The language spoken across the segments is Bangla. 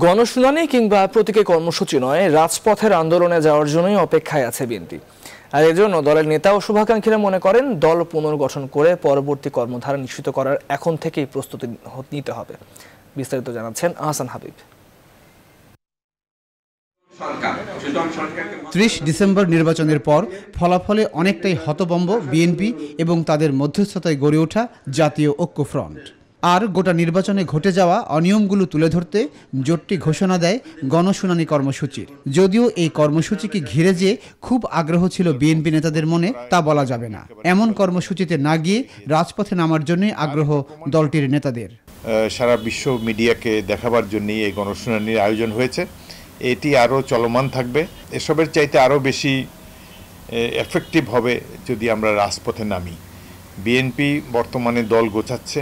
গণশুনানি কিংবা প্রতীকী কর্মসূচি নয়, রাজপথের আন্দোলনে যাওয়ার জন্যই অপেক্ষায় আছে বিএনপি। আর এজন্য দলের নেতা ও শুভাকাঙ্ক্ষীরা মনে করেন দল পুনর্গঠন করে পরবর্তী কর্মধারা নিশ্চিত করার এখন থেকেই প্রস্তুতি নিতে হবে। বিস্তারিত জানাচ্ছেন আহসান হাবিব। ৩০ ডিসেম্বর নির্বাচনের পর ফলাফলে অনেকটাই হতভম্ব বিএনপি এবং তাদের মধ্যস্থতায় গড়ে ওঠা জাতীয় ঐক্য ফ্রন্ট। আর গোটা নির্বাচনে ঘটে যাওয়া অনিয়মগুলো তুলে ধরতে জোটটি ঘোষণা দেয় গণশুনানি কর্মসূচির। যদিও এই কর্মসূচিকে ঘিরে যে খুব আগ্রহ ছিল বিএনপি নেতাদের মনে, তা বলা যাবে না। এমন কর্মসূচিতে না গিয়ে রাজপথে নামার জন্যই আগ্রহ দলটির নেতাদের। সারা বিশ্ব মিডিয়াকে দেখাবার জন্যই এই গণশুনানির আয়োজন হয়েছে। এটি আরও চলমান থাকবে। এসবের চাইতে আরও বেশি এফেক্টিভ হবে যদি আমরা রাজপথে নামি। বিএনপি বর্তমানে দল গোছাচ্ছে।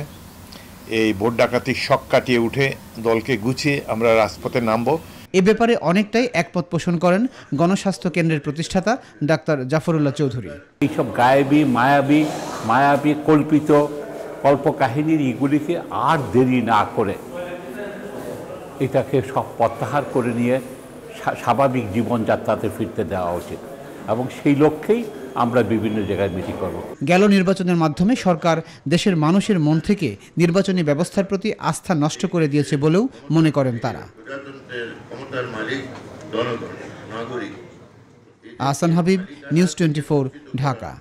এই ভোট ডাকাতির শক কাটিয়ে উঠে দলকে গুছিয়ে আমরা রাজপথে নামব। এ ব্যাপারে অনেকটাই একমত পোষণ করেন গণস্বাস্থ্য কেন্দ্রের প্রতিষ্ঠাতা ডাক্তার জাফরুল্লাহ চৌধুরী। এইসব গায়েবী মায়াবী কল্পিত কল্পকাহিনীর এগুলিকে আর দেরি না করে এটাকে সব প্রত্যাহার করে নিয়ে স্বাভাবিক জীবনযাত্রাতে ফিরতে দেওয়া উচিত এবং সেই লক্ষ্যেই আমরা বিভিন্ন জায়গায় মিটিং করব। গেল নির্বাচনের মাধ্যমে সরকার দেশের মানুষের মন থেকে নির্বাচনী ব্যবস্থার প্রতি আস্থা নষ্ট করে দিয়েছে বলেও মনে করেন তারা। আহসান হাবিব, নিউজ 24, ঢাকা।